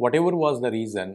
Whatever was the reason,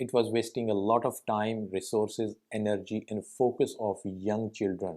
It was wasting a lot of time, resources, energy and focus of young children.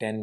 10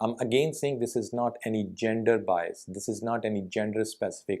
I'm again saying this is not any gender bias, this is not any gender specific।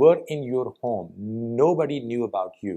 were in your home nobody knew about you।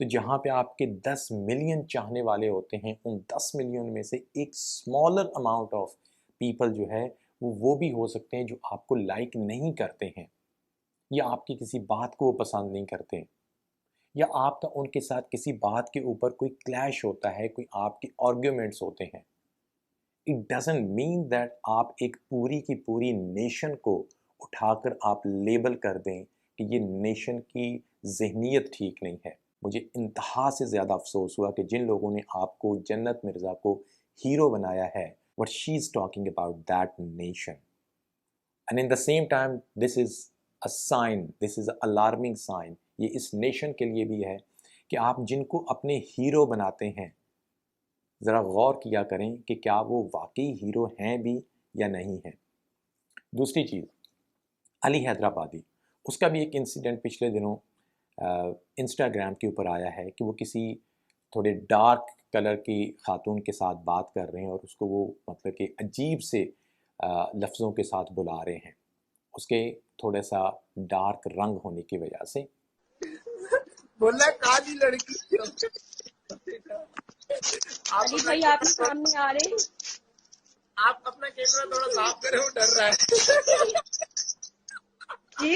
تو جہاں پہ آپ کے 10 million چاہنے والے ہوتے ہیں، ان 10 million میں سے ایک اسمالر اماؤنٹ آف پیپل جو ہے وہ بھی ہو سکتے ہیں جو آپ کو لائک نہیں کرتے ہیں، یا آپ کی کسی بات کو وہ پسند نہیں کرتے، یا آپ کا ان کے ساتھ کسی بات کے اوپر کوئی کلیش ہوتا ہے، کوئی آپ کے آرگیومنٹس ہوتے ہیں. اٹ ڈزنٹ مین دیٹ آپ ایک پوری کی پوری نیشن کو اٹھا کر آپ لیبل کر دیں کہ یہ نیشن کی ذہنیت ٹھیک نہیں ہے. مجھے انتہا سے زیادہ افسوس ہوا کہ جن لوگوں نے آپ کو، جنت مرزا کو ہیرو بنایا ہے، what she is talking about that nation. And in the same time, this is a sign, this is an alarming sign. یہ اس نیشن کے لیے بھی ہے کہ آپ جن کو اپنے ہیرو بناتے ہیں، ذرا غور کیا کریں کہ کیا وہ واقعی ہیرو ہیں بھی یا نہیں ہیں. دوسری چیز، علی حیدرآبادی، اس کا بھی ایک انسیڈنٹ پچھلے دنوں انسٹاگرام کے اوپر آیا ہے کہ وہ کسی تھوڑے ڈارک کلر کی خاتون کے ساتھ بات کر رہے ہیں اور اس کو وہ مطلب کہ عجیب سے لفظوں کے ساتھ بلا رہے ہیں، اس کے تھوڑا سا ڈارک رنگ ہونے کی وجہ سے. بولا کالی لڑکی علی بھائی آپ ہی سامنے آ رہے ہیں. آپ اپنا کیمرہ تھوڑا صاف کرے، وہ ڈر رہا ہے. جی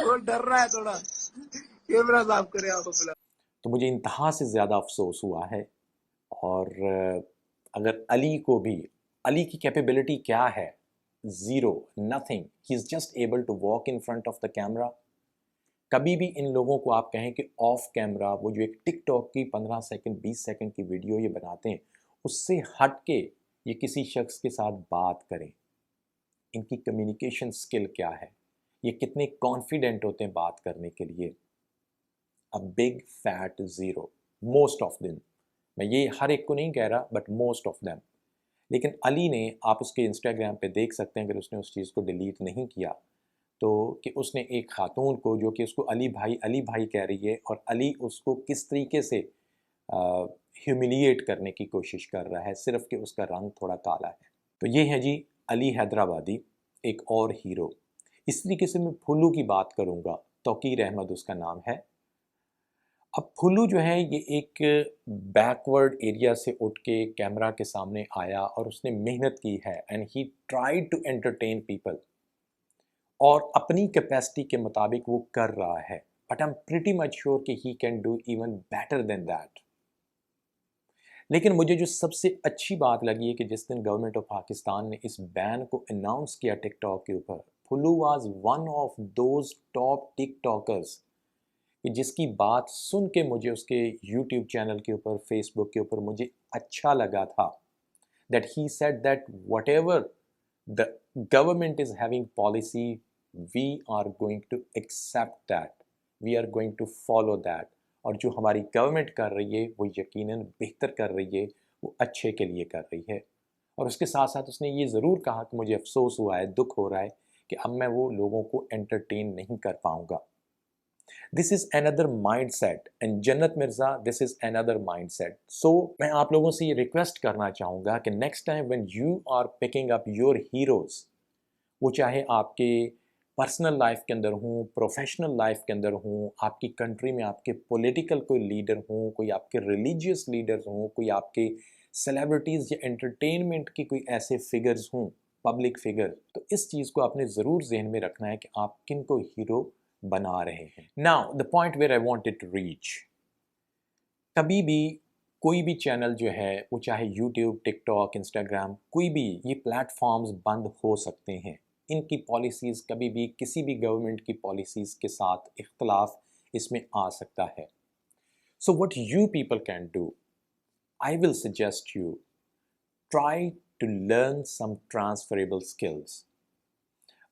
وہ ڈر رہا ہے تھوڑا، کیمرہ صاف کرے آپ اپنا. تو مجھے انتہا سے زیادہ افسوس ہوا ہے. اور اگر علی کو بھی، علی کی کیپیبلٹی کیا ہے؟ Zero, nothing. He is just able to walk in front of the camera. کبھی بھی ان لوگوں کو آپ کہیں کہ آف کیمرا وہ جو ایک ٹک ٹاک کی 15 سیکنڈ 20 سیکنڈ کی ویڈیو یہ بناتے ہیں، اس سے ہٹ کے یہ کسی شخص کے ساتھ بات کریں. ان کی کمیونیکیشن سکل کیا ہے؟ یہ کتنے کانفیڈنٹ ہوتے ہیں بات کرنے کے لیے؟ a big fat zero, most of them. میں یہ ہر ایک کو نہیں کہہ رہا بٹ موسٹ آف دیم. لیکن علی نے، آپ اس کے انسٹاگرام پہ دیکھ سکتے ہیں اگر اس نے اس چیز کو ڈیلیٹ نہیں کیا تو، کہ اس نے ایک خاتون کو جو کہ اس کو علی بھائی کہہ رہی ہے، اور علی اس کو کس طریقے سے ہیوملیٹ کرنے کی کوشش کر رہا ہے صرف کہ اس کا رنگ تھوڑا کالا ہے. تو یہ ہے جی علی حیدرآبادی، ایک اور ہیرو. اس طریقے سے میں پھولو کی بات کروں گا، توقیر احمد اس کا نام ہے. اب پھولو جو ہے یہ ایک بیکورڈ ایریا سے اٹھ کے کیمرہ کے سامنے آیا اور اس نے محنت کی ہے، and he tried to entertain people, اور اپنی کیپیسٹی کے مطابق وہ کر رہا ہے. But I am pretty much sure کہ he can do even better than that. لیکن مجھے جو سب سے اچھی بات لگی ہے کہ جس دن گورنمنٹ آف پاکستان نے اس بین کو اناؤنس کیا ٹک ٹاک کے اوپر، پھولو was one of those top TikTokers کہ جس کی بات سن کے مجھے اس کے یوٹیوب چینل کے اوپر، فیس بک کے اوپر مجھے اچھا لگا تھا. That he said that what ever the government is having policy, we are going to accept that, we are going to follow that. اور جو ہماری گورنمنٹ کر رہی ہے وہ یقیناً بہتر کر رہی ہے، وہ اچھے کے لیے کر رہی ہے. اور اس کے ساتھ ساتھ اس نے یہ ضرور کہا کہ مجھے افسوس ہوا ہے، دکھ ہو رہا ہے کہ اب میں وہ لوگوں کو انٹرٹین نہیں کر پاؤں گا. This is another mindset and جنت Mirza this is another mindset. So میں آپ لوگوں سے یہ ریکویسٹ کرنا چاہوں گا کہ next time when you are picking up your heroes، وہ چاہے آپ کے پرسنل لائف کے اندر ہوں، پروفیشنل لائف کے اندر ہوں، آپ کی کنٹری میں آپ کے پولیٹیکل کوئی لیڈر ہوں، کوئی آپ کے ریلیجیس لیڈرز ہوں، کوئی آپ کے سیلیبریٹیز یا انٹرٹینمنٹ کی کوئی ایسے فگرز ہوں، پبلک فگر، تو اس چیز کو آپ نے ضرور ذہن میں رکھنا ہے کہ آپ کن کو ہیرو بنا رہے ہیں. Now the point where I wanted to reach، کبھی بھی کوئی بھی چینل جو ہے وہ چاہے یوٹیوب، ٹک ٹاک، انسٹاگرام، کوئی بھی یہ پلیٹ فارمز بند ہو سکتے ہیں. ان کی پالیسیز کبھی بھی کسی بھی گورنمنٹ کی پالیسیز کے ساتھ اختلاف اس میں آ سکتا ہے. So what you people can do، I will suggest you try to learn some transferable skills.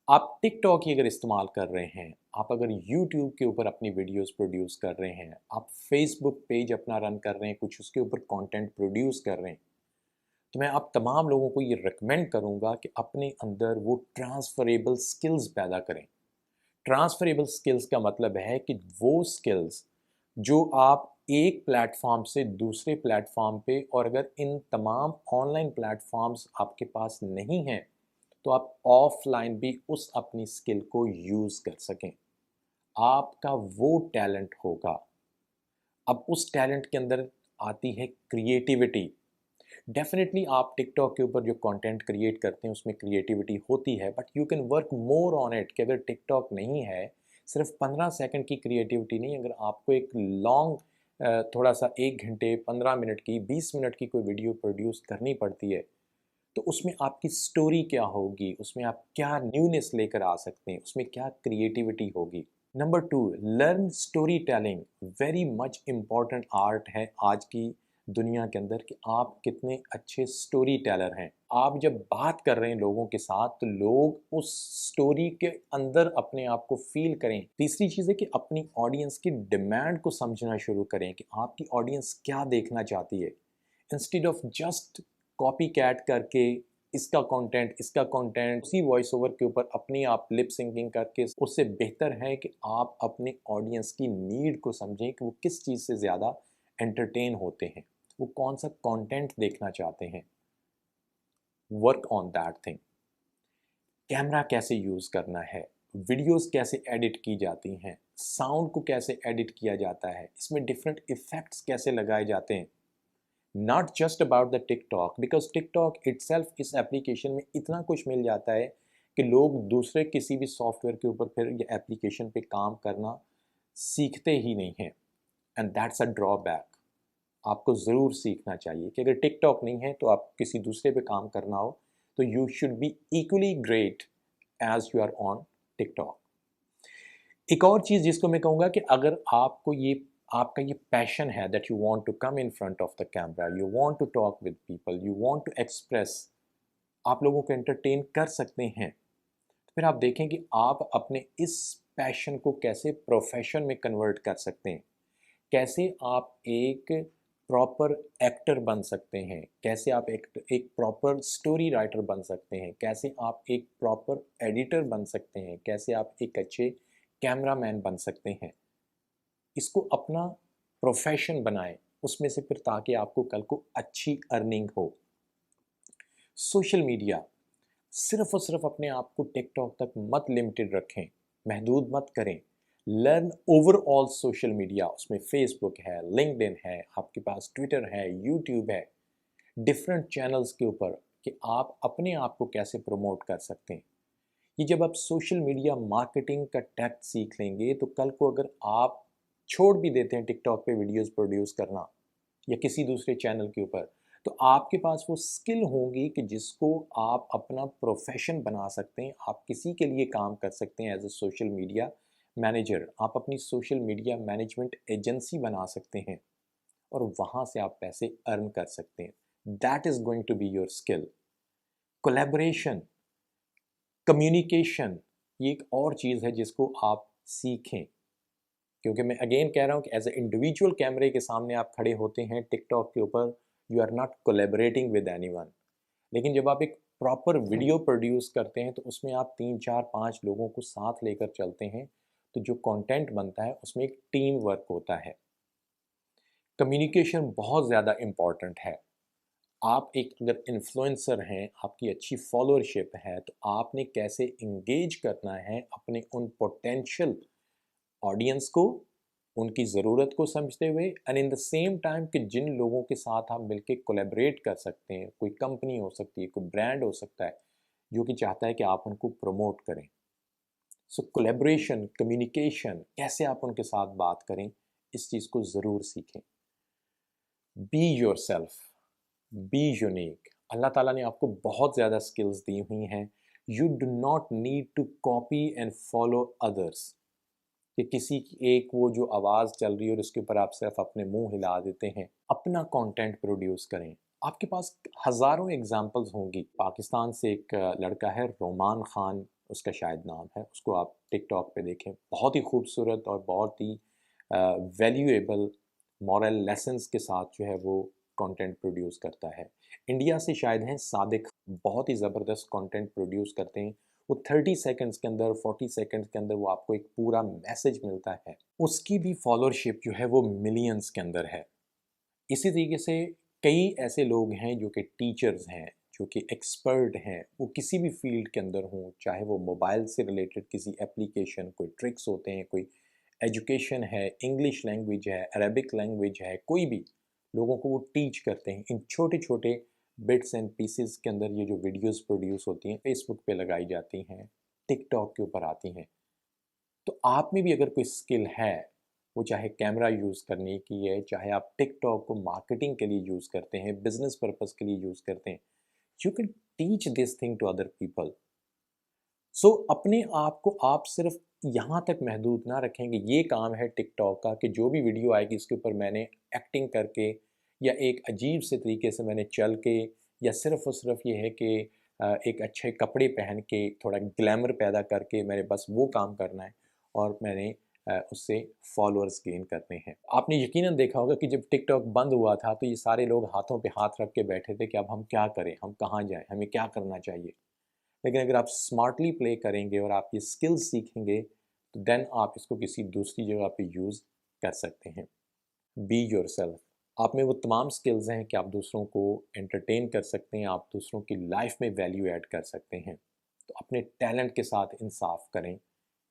آپ ٹک ٹاک ہی اگر استعمال کر رہے ہیں، آپ اگر یوٹیوب کے اوپر اپنی ویڈیوز پروڈیوس کر رہے ہیں، آپ فیس بک پیج اپنا رن کر رہے ہیں، کچھ اس کے اوپر کانٹینٹ پروڈیوس کر رہے ہیں، تو میں آپ تمام لوگوں کو یہ ریکمینڈ کروں گا کہ اپنے اندر وہ ٹرانسفریبل سکلز پیدا کریں. ٹرانسفریبل سکلز کا مطلب ہے کہ وہ سکلز جو آپ ایک پلیٹ فارم سے دوسرے پلیٹ فارم پہ، اور اگر ان تمام آن لائن پلیٹ فارمز آپ کے پاس نہیں ہیں تو آپ آف لائن بھی اس اپنی سکل کو یوز کر سکیں. آپ کا وہ ٹیلنٹ ہوگا اب اس ٹیلنٹ کے اندر آتی ہے کریٹیوٹی. ڈیفینیٹلی آپ ٹک ٹاک کے اوپر جو کانٹینٹ کریٹ کرتے ہیں اس میں کریٹیوٹی ہوتی ہے, but you can work more on it. کہ اگر ٹک ٹاک نہیں ہے, صرف 15 سیکنڈ کی کریٹیوٹی نہیں, اگر آپ کو ایک لانگ تھوڑا سا 1 گھنٹے 15 منٹ کی 20 منٹ کی کوئی ویڈیو پروڈیوس کرنی پڑتی ہے, تو اس میں آپ کی سٹوری کیا ہوگی, اس میں آپ کیا نیونیس لے کر آ سکتے ہیں, اس میں کیا کریٹیوٹی ہوگی. Number 2, learn story telling. Very much important art ہے آج کی دنیا کے اندر کہ آپ کتنے اچھے سٹوری ٹیلر ہیں. آپ جب بات کر رہے ہیں لوگوں کے ساتھ تو لوگ اس سٹوری کے اندر اپنے آپ کو فیل کریں. تیسری چیز ہے کہ اپنی آڈینس کی ڈیمانڈ کو سمجھنا شروع کریں کہ آپ کی آڈینس کیا دیکھنا چاہتی ہے. Instead of just copy cat کر کے اس کا کانٹینٹ اسی وائس اوور کے اوپر اپنی آپ لپ سنکنگ کر کے, اس سے بہتر ہے کہ آپ اپنے آڈینس کی نیڈ کو سمجھیں کہ وہ کس چیز سے زیادہ انٹرٹین ہوتے ہیں, وہ کون سا کانٹینٹ دیکھنا چاہتے ہیں. Work on that thing. Camera کیسے یوز کرنا ہے, ویڈیوز کیسے ایڈٹ کی جاتی ہیں, ساؤنڈ کو کیسے ایڈٹ کیا جاتا ہے, اس میں ڈفرینٹ ایفیکٹس کیسے لگائے جاتے ہیں. Not just about the TikTok, because TikTok اٹ سیلف اس ایپلیکیشن میں اتنا کچھ مل جاتا ہے کہ لوگ دوسرے کسی بھی سافٹ ویئر کے اوپر پھر یہ ایپلیکیشن پہ کام کرنا سیکھتے ہی نہیں ہیں, and that's a draw back. آپ کو ضرور سیکھنا چاہیے کہ اگر ٹک ٹاک نہیں ہے تو آپ کسی دوسرے پہ کام کرنا ہو تو you should be equally great as you are on TikTok. ایک اور چیز جس کو میں کہوں گا کہ اگر آپ کو آپ کا یہ پیشن ہے that you want to come in front of the camera, you want to talk with people, you want to express, آپ لوگوں کو انٹرٹین کر سکتے ہیں, پھر آپ دیکھیں کہ آپ اپنے اس پیشن کو کیسے پروفیشن میں کنورٹ کر سکتے ہیں, کیسے آپ ایک پراپر ایکٹر بن سکتے ہیں, کیسے آپ ایک پراپر سٹوری رائٹر بن سکتے ہیں, کیسے آپ ایک پراپر ایڈیٹر بن سکتے ہیں, کیسے آپ ایک اچھے کیمرہ مین بن سکتے ہیں. اس کو اپنا پروفیشن بنائیں اس میں سے پھر, تاکہ آپ کو کل کو اچھی ارننگ ہو. سوشل میڈیا صرف اور صرف اپنے آپ کو ٹک ٹاک تک مت لمیٹڈ رکھیں, محدود مت کریں. Learn over all social media. اس میں فیس بک ہے, لنکڈ ان ہے, آپ کے پاس ٹویٹر ہے, یوٹیوب ہے, ڈفرینٹ چینلز کے اوپر کہ آپ اپنے آپ کو کیسے پروموٹ کر سکتے ہیں. یہ جب آپ سوشل میڈیا مارکیٹنگ کا ٹیکٹ سیکھ لیں گے تو کل کو اگر آپ چھوڑ بھی دیتے ہیں ٹک ٹاک پہ ویڈیوز پروڈیوس کرنا یا کسی دوسرے چینل کے اوپر, تو آپ کے پاس وہ سکل ہوں گی کہ جس کو آپ اپنا پروفیشن بنا سکتے ہیں. آپ کسی کے لیے کام کر سکتے ہیں as a social media manager, آپ اپنی سوشل میڈیا مینجمنٹ ایجنسی بنا سکتے ہیں اور وہاں سے آپ پیسے ارن کر سکتے ہیں. That is going to be your skill. Collaboration, communication, یہ ایک اور چیز ہے جس کو آپ سیکھیں, کیونکہ میں اگین کہہ رہا ہوں کہ ایز اے انڈیویجول کیمرے کے سامنے آپ کھڑے ہوتے ہیں ٹک ٹاک کے اوپر, you are not collaborating with any one. لیکن جب آپ ایک پراپر ویڈیو پروڈیوس کرتے ہیں تو اس میں آپ 3 4 5 لوگوں کو ساتھ لے کر چلتے ہیں, تو جو کانٹینٹ بنتا ہے اس میں ایک ٹیم ورک ہوتا ہے. کمیونیکیشن بہت زیادہ امپورٹنٹ ہے. آپ ایک اگر انفلوئنسر ہیں, آپ کی اچھی فالوورشپ ہے, تو آپ نے کیسے انگیج کرنا ہے اپنے ان پوٹینشیل آڈینس کو, ان کی ضرورت کو سمجھتے ہوئے, and in the same time کہ جن لوگوں کے ساتھ آپ مل کے کولیبریٹ کر سکتے ہیں. کوئی کمپنی ہو سکتی ہے, کوئی برانڈ ہو سکتا ہے جو کہ چاہتا ہے کہ آپ ان کو پروموٹ کریں. سو کولیبریشن, کمیونیکیشن, کیسے آپ ان کے ساتھ بات کریں, اس چیز کو ضرور سیکھیں. Be yourself, be unique. اللہ تعالیٰ نے آپ کو بہت زیادہ سکلز دی ہوئی ہیں. You do not need to copy and follow others, کہ کسی کی ایک وہ جو آواز چل رہی ہے اور اس کے اوپر آپ صرف اپنے منہ ہلا دیتے ہیں. اپنا کانٹینٹ پروڈیوس کریں. آپ کے پاس ہزاروں ایگزامپلز ہوں گی. پاکستان سے ایک لڑکا ہے رومان خان, اس کا شاید نام ہے, اس کو آپ ٹک ٹاک پہ دیکھیں. بہت ہی خوبصورت اور بہت ہی ویلیویبل مورل لیسنز کے ساتھ جو ہے وہ کانٹینٹ پروڈیوس کرتا ہے. انڈیا سے شاید ہیں صادق, بہت ہی زبردست کانٹینٹ پروڈیوس کرتے ہیں. وہ 30 سیکنڈز کے اندر 40 سیکنڈز کے اندر وہ آپ کو ایک پورا میسج ملتا ہے. اس کی بھی فالوورشپ جو ہے وہ ملینز کے اندر ہے. اسی طریقے سے کئی ایسے لوگ ہیں جو کہ ٹیچرز ہیں, جو کہ ایکسپرٹ ہیں, وہ کسی بھی فیلڈ کے اندر ہوں, چاہے وہ موبائل سے ریلیٹڈ کسی اپلیکیشن, کوئی ٹرکس ہوتے ہیں, کوئی ایجوکیشن ہے، انگلش لینگویج ہے، عربک لینگویج ہے، کوئی بھی لوگوں کو وہ ٹیچ کرتے ہیں. ان چھوٹے چھوٹے بٹس اینڈ پیسز کے اندر یہ جو ویڈیوز پروڈیوس ہوتی ہیں فیس بک پہ لگائی جاتی ہیں، ٹک ٹاک کے اوپر آتی ہیں. تو آپ میں بھی اگر کوئی اسکل ہے، وہ چاہے کیمرہ یوز کرنے کی ہے، چاہے آپ ٹک ٹاک کو مارکیٹنگ کے لیے یوز کرتے ہیں، بزنس پرپس کے لیے یوز کرتے ہیں، you can teach this thing to other people. So اپنے آپ کو آپ صرف یہاں تک محدود نہ رکھیں گے. یہ کام ہے ٹک ٹاک کا کہ جو بھی ویڈیو آئے گی اس کے اوپر میں نے ایکٹنگ کر کے یا ایک عجیب سے طریقے سے میں نے چل کے یا صرف اور صرف یہ ہے کہ ایک اچھے کپڑے پہن کے تھوڑا گلیمر پیدا کر کے میں نے بس وہ کام کرنا ہے اور میں نے اس سے فالوورز گین کرنے ہیں. آپ نے یقیناً دیکھا ہوگا کہ جب ٹک ٹاک بند ہوا تھا تو یہ سارے لوگ ہاتھوں پہ ہاتھ رکھ کے بیٹھے تھے کہ اب ہم کیا کریں، ہم کہاں جائیں، ہمیں کیا کرنا چاہیے. لیکن اگر آپ اسمارٹلی پلے کریں گے اور آپ یہ اسکلز سیکھیں گے تو دین آپ اس کو کسی دوسری جگہ پہ یوز کر سکتے ہیں. Be yourself. آپ میں وہ تمام اسکلز ہیں کہ آپ دوسروں کو انٹرٹین کر سکتے ہیں، آپ دوسروں کی لائف میں ویلیو ایڈ کر سکتے ہیں. تو اپنے ٹیلنٹ کے ساتھ انصاف کریں،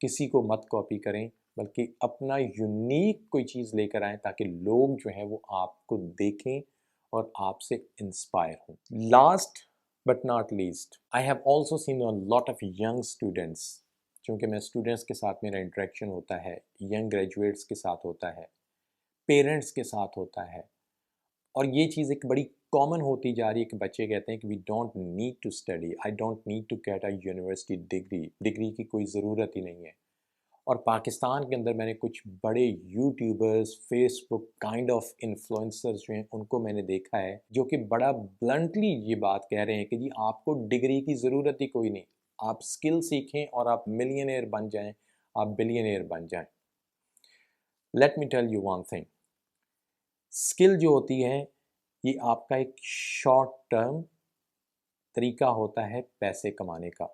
کسی کو مت کاپی کریں، بلکہ اپنا یونیک کوئی چیز لے کر آئیں تاکہ لوگ جو ہیں وہ آپ کو دیکھیں اور آپ سے انسپائر ہوں. Last but not least, I have also seen a lot of young students. چونکہ میں اسٹوڈنٹس کے ساتھ میرا انٹریکشن ہوتا ہے، ینگ گریجویٹس کے ساتھ ہوتا ہے، پیرنٹس کے ساتھ ہوتا ہے، اور یہ چیز ایک بڑی کامن ہوتی جا رہی ہے کہ بچے کہتے ہیں کہ we don't need to study, I don't need to get a university degree کی کوئی ضرورت ہی نہیں ہے. اور پاکستان کے اندر میں نے کچھ بڑے YouTubers, Facebook kind of influencers جو ہیں ان کو میں نے دیکھا ہے جو کہ بڑا بلنٹلی یہ بات کہہ رہے ہیں کہ جی آپ کو ڈگری کی ضرورت ہی کوئی نہیں، آپ اسکل سیکھیں اور آپ ملینئر بن جائیں، آپ بلینئر بن جائیں. Let me tell you one thing, skill جو ہوتی ہے یہ آپ کا ایک شارٹ ٹرم طریقہ ہوتا ہے پیسے کمانے کا.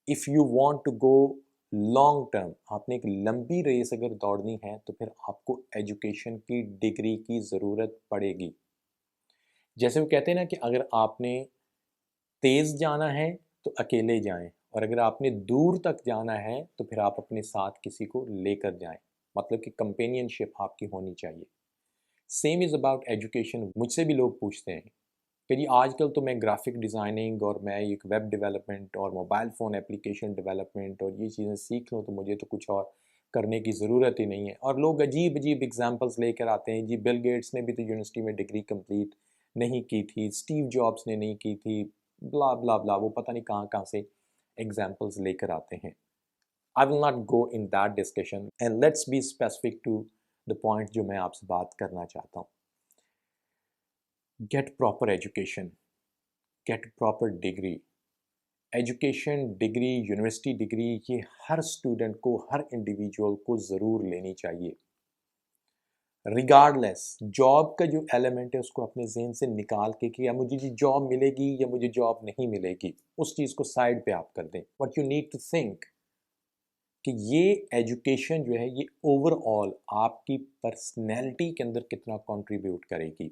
If you want to go long term, آپ نے ایک لمبی ریس اگر دوڑنی ہے تو پھر آپ کو ایجوکیشن کی ڈگری کی ضرورت پڑے گی. جیسے وہ کہتے ہیں نا کہ اگر آپ نے تیز جانا ہے تو اکیلے جائیں، اور اگر آپ نے دور تک جانا ہے تو پھر آپ اپنے ساتھ کسی کو لے کر جائیں. مطلب کہ کمپینین شپ آپ کی ہونی چاہیے. Same is about education. مجھ سے بھی لوگ پوچھتے ہیں کہ جی آج کل تو میں گرافک ڈیزائننگ اور میں ایک ویب ڈیولپمنٹ اور موبائل فون اپلیکیشن ڈیولپمنٹ اور یہ چیزیں سیکھ لوں تو مجھے تو کچھ اور کرنے کی ضرورت ہی نہیں ہے. اور لوگ عجیب عجیب ایگزامپلس لے کر آتے ہیں، جی بل گیٹس نے بھی تو یونیورسٹی میں ڈگری کمپلیٹ نہیں کی تھی، اسٹیو جابس نے نہیں کی تھی، بلا بلا بلا، وہ پتہ نہیں کہاں کہاں سے ایگزامپلس لے کر آتے ہیں. I will not go in that discussion and let's be specific to the point جو میں آپ سے بات کرنا چاہتا ہوں. Get proper education, get proper degree. Education degree, university degree, یہ ہر اسٹوڈنٹ کو، ہر انڈیویجول کو ضرور لینی چاہیے. ریگارڈ لیس جاب کا جو ایلیمنٹ ہے اس کو اپنے ذہن سے نکال کے کہ یا مجھے جی جاب ملے گی یا مجھے جاب نہیں ملے گی، اس چیز کو سائڈ پہ آپ کر دیں. What you need to think کہ یہ ایجوکیشن جو ہے یہ اوور آل آپ کی پرسنالٹی کے اندر کتنا کنٹریبیوٹ کرے گی.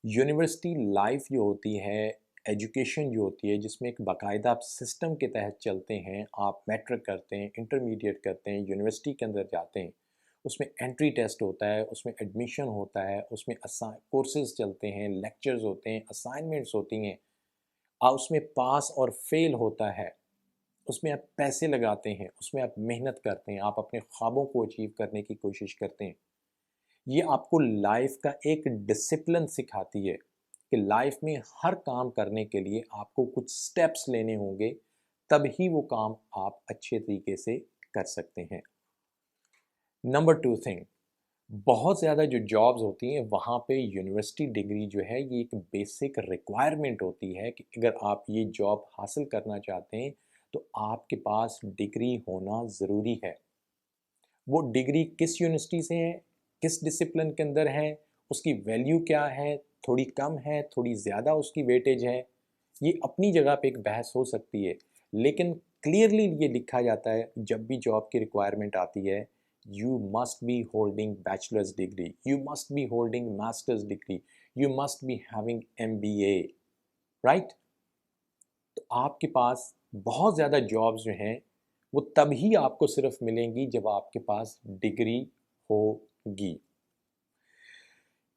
یونیورسٹی لائف جو ہوتی ہے، ایجوکیشن جو ہوتی ہے جس میں ایک باقاعدہ آپ سسٹم کے تحت چلتے ہیں، آپ میٹرک کرتے ہیں، انٹرمیڈیٹ کرتے ہیں، یونیورسٹی کے اندر جاتے ہیں، اس میں انٹری ٹیسٹ ہوتا ہے، اس میں ایڈمیشن ہوتا ہے، اس میں کورسز چلتے ہیں، لیکچرز ہوتے ہیں، اسائنمنٹس ہوتی ہیں، اس میں پاس اور فیل ہوتا ہے، اس میں آپ پیسے لگاتے ہیں، اس میں آپ محنت کرتے ہیں، آپ اپنے خوابوں کو اچیو کرنے کی کوشش کرتے ہیں. یہ آپ کو لائف کا ایک ڈسپلن سکھاتی ہے کہ لائف میں ہر کام کرنے کے لیے آپ کو کچھ سٹیپس لینے ہوں گے، تب ہی وہ کام آپ اچھے طریقے سے کر سکتے ہیں. نمبر 2 تھنگ، بہت زیادہ جو جابز ہوتی ہیں وہاں پہ یونیورسٹی ڈگری جو ہے یہ ایک بیسک ریکوائرمنٹ ہوتی ہے کہ اگر آپ یہ جاب حاصل کرنا چاہتے ہیں تو آپ کے پاس ڈگری ہونا ضروری ہے. وہ ڈگری کس یونیورسٹی سے ہے، کس ڈسپلن کے اندر ہے، اس کی ویلیو کیا ہے، تھوڑی کم ہے، تھوڑی زیادہ اس کی ویٹیج ہے، یہ اپنی جگہ پہ ایک بحث ہو سکتی ہے. لیکن کلیئرلی یہ لکھا جاتا ہے جب بھی جاب کی ریکوائرمنٹ آتی ہے، you must be holding bachelor's degree, you must be holding master's degree, you must be having MBA, right؟ تو آپ کے پاس بہت زیادہ جابز جو ہیں وہ تب ہی آپ کو صرف ملیں گی جب آپ کے پاس ڈگری ہوگی۔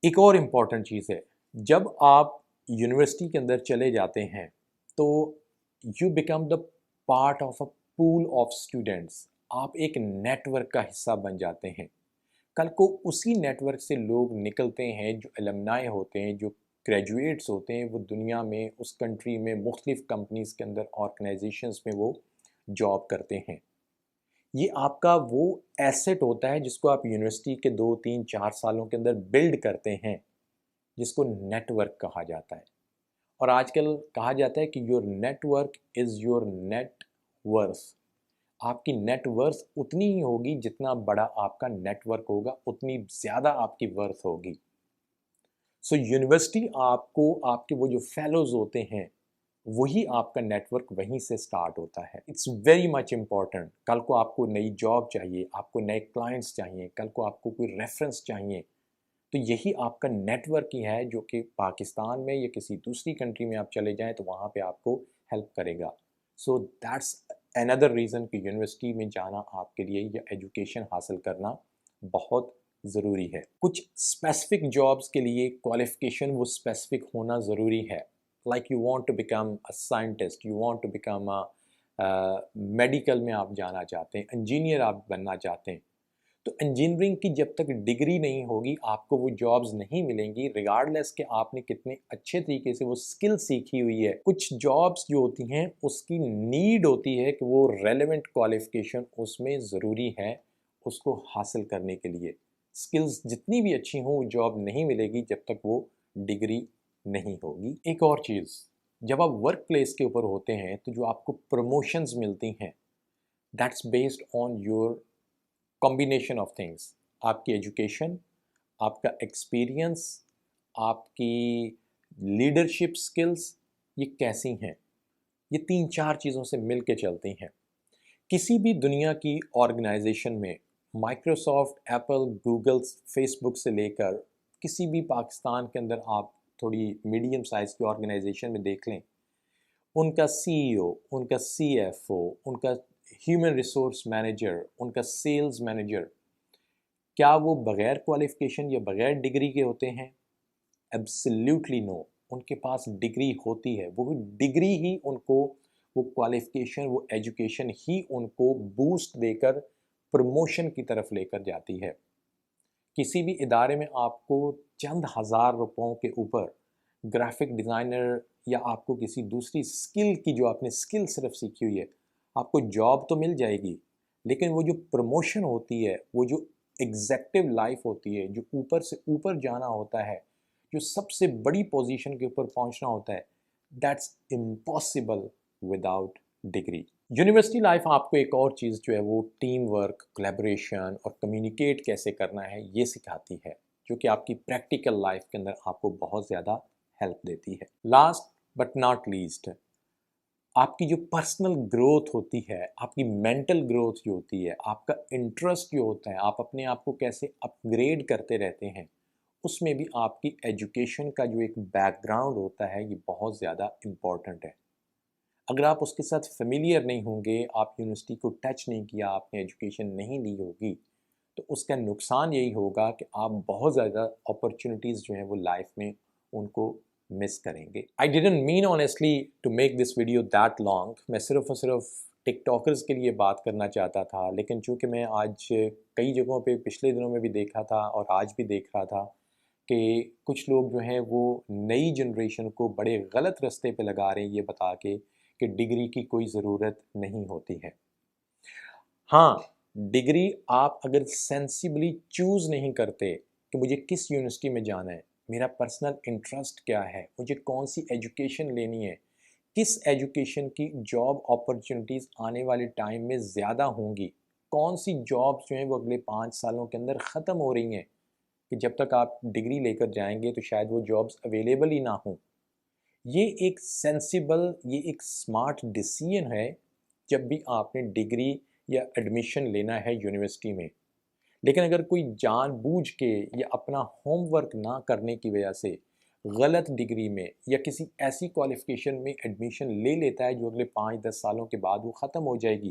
ایک اور امپورٹنٹ چیز ہے، جب آپ یونیورسٹی کے اندر چلے جاتے ہیں تو you become the part of a pool of students, آپ ایک نیٹ ورک کا حصہ بن جاتے ہیں۔ کل کو اسی نیٹ ورک سے لوگ نکلتے ہیں، جو المنائی ہوتے ہیں، جو گریجویٹس ہوتے ہیں، وہ دنیا میں اس کنٹری میں مختلف کمپنیز کے اندر آرگنائزیشنز میں وہ جاب کرتے ہیں۔ یہ آپ کا وہ ایسٹ ہوتا ہے جس کو آپ یونیورسٹی کے 2 3 4 سالوں کے اندر بلڈ کرتے ہیں، جس کو نیٹ ورک کہا جاتا ہے۔ اور آج کل کہا جاتا ہے کہ your network is your net ورث، آپ کی نیٹ ورث اتنی ہی ہوگی جتنا بڑا آپ کا نیٹ ورک ہوگا، اتنی زیادہ آپ کی ورث ہوگی۔ سو یونیورسٹی آپ کو، آپ کے وہ جو فیلوز ہوتے ہیں، وہی آپ کا نیٹ ورک وہیں سے سٹارٹ ہوتا ہے۔ It's very much important. کل کو آپ کو نئی جاب چاہیے، آپ کو نئے کلائنٹس چاہیے، کل کو آپ کو کوئی ریفرنس چاہیے، تو یہی آپ کا نیٹ ورک ہی ہے جو کہ پاکستان میں یا کسی دوسری کنٹری میں آپ چلے جائیں تو وہاں پہ آپ کو ہیلپ کرے گا۔ سو دیٹس another ریزن کہ یونیورسٹی میں جانا آپ کے لیے یا ایجوکیشن حاصل کرنا بہت ضروری ہے۔ کچھ اسپیسیفک جابس کے لیے کوالیفیکیشن وہ اسپیسیفک ہونا ضروری ہے، like you want to become a scientist, you want to become medical میں آپ جانا چاہتے ہیں، انجینئر آپ بننا چاہتے ہیں، تو انجینئرنگ کی جب تک ڈگری نہیں ہوگی آپ کو وہ جابز نہیں ملیں گی، ریگارڈلیس کہ آپ نے کتنے اچھے طریقے سے وہ سکل سیکھی ہوئی ہے۔ کچھ جابز جو ہوتی ہیں اس کی نیڈ ہوتی ہے کہ وہ ریلیونٹ کوالیفیکیشن اس میں ضروری ہے اس کو حاصل کرنے کے لیے۔ سکلز جتنی بھی اچھی ہوں وہ جاب نہیں ملے گی جب تک وہ ڈگری نہیں ہوگی۔ ایک اور چیز، جب آپ ورک پلیس کے اوپر ہوتے ہیں تو جو آپ کو پروموشنز ملتی ہیں that's based on your combination of things, آپ کی ایجوکیشن، آپ کا ایکسپیرینس، آپ کی لیڈرشپ سکلز، یہ کیسی ہیں، یہ 3 4 چیزوں سے مل کے چلتی ہیں۔ کسی بھی دنیا کی آرگنائزیشن میں مائکروسافٹ، ایپل، گوگل، فیس بک سے لے کر کسی بھی پاکستان کے اندر آپ تھوڑی میڈیم سائز کی آرگنائزیشن میں دیکھ لیں، ان کا سی ای او، ان کا سی ایف او، ان کا ہیومن ریسورس مینیجر، ان کا سیلز مینیجر، کیا وہ بغیر کوالیفیکیشن یا بغیر ڈگری کے ہوتے ہیں؟ ایبسلیوٹلی نو، ان کے پاس ڈگری ہوتی ہے، وہ ڈگری ہی ان کو، وہ کوالیفیکیشن، وہ ایجوکیشن ہی ان کو بوسٹ دے کر پروموشن کی طرف لے کر جاتی ہے۔ کسی بھی ادارے میں آپ کو چند ہزار روپوں کے اوپر گرافک ڈیزائنر یا آپ کو کسی دوسری سکل کی، جو آپ نے سکل صرف سیکھی ہوئی ہے، آپ کو جاب تو مل جائے گی، لیکن وہ جو پروموشن ہوتی ہے، وہ جو ایگزیکٹو لائف ہوتی ہے، جو اوپر سے اوپر جانا ہوتا ہے، جو سب سے بڑی پوزیشن کے اوپر پہنچنا ہوتا ہے، that's impossible without degree. University life آپ کو ایک اور چیز جو ہے وہ ٹیم ورک، کولیبریشن اور کمیونیکیٹ کیسے کرنا ہے یہ سکھاتی ہے، جو کہ آپ کی پریکٹیکل لائف کے اندر آپ کو بہت زیادہ ہیلپ دیتی ہے۔ لاسٹ بٹ ناٹ لیسٹ، آپ کی جو پرسنل گروتھ ہوتی ہے، آپ کی مینٹل گروتھ جو ہوتی ہے، آپ کا انٹرسٹ جو ہوتا ہے، آپ اپنے آپ کو کیسے اپ گریڈ کرتے رہتے ہیں، اس میں بھی آپ کی ایجوکیشن کا جو ایک بیک گراؤنڈ ہوتا ہے یہ بہت زیادہ امپورٹنٹ ہے۔ اگر آپ اس کے ساتھ فیملیئر نہیں ہوں گے، آپ یونیورسٹی کو ٹچ نہیں کیا، آپ نے ایجوکیشن نہیں لی ہوگی، تو اس کا نقصان یہی ہوگا کہ آپ بہت زیادہ اپرچونیٹیز جو ہیں وہ لائف میں ان کو مس کریں گے۔ I didn't mean honestly to make this video that long، میں صرف اور صرف ٹک ٹاکرز کے لیے بات کرنا چاہتا تھا، لیکن چونکہ میں آج کئی جگہوں پہ پچھلے دنوں میں بھی دیکھا تھا اور آج بھی دیکھ رہا تھا کہ کچھ لوگ جو ہیں وہ نئی جنریشن کو بڑے غلط رستے پہ لگا رہے ہیں، یہ بتا کے کہ ڈگری کی کوئی ضرورت نہیں ہوتی ہے۔ ہاں، ڈگری آپ اگر سینسیبلی چوز نہیں کرتے کہ مجھے کس یونیورسٹی میں جانا ہے، میرا پرسنل انٹرسٹ کیا ہے، مجھے کون سی ایجوکیشن لینی ہے، کس ایجوکیشن کی جاب اپرچونیٹیز آنے والے ٹائم میں زیادہ ہوں گی، کون سی جابس جو ہیں وہ اگلے 5 سالوں کے اندر ختم ہو رہی ہیں کہ جب تک آپ ڈگری لے کر جائیں گے تو شاید وہ جابس اویلیبل ہی نہ ہوں۔ یہ ایک سینسیبل، یہ ایک سمارٹ ڈیسیژن ہے جب بھی آپ نے ڈگری یا ایڈمیشن لینا ہے یونیورسٹی میں۔ لیکن اگر کوئی جان بوجھ کے یا اپنا ہوم ورک نہ کرنے کی وجہ سے غلط ڈگری میں یا کسی ایسی کوالیفیکیشن میں ایڈمیشن لے لیتا ہے جو اگلے 5 10 سالوں کے بعد وہ ختم ہو جائے گی،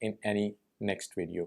in any next video.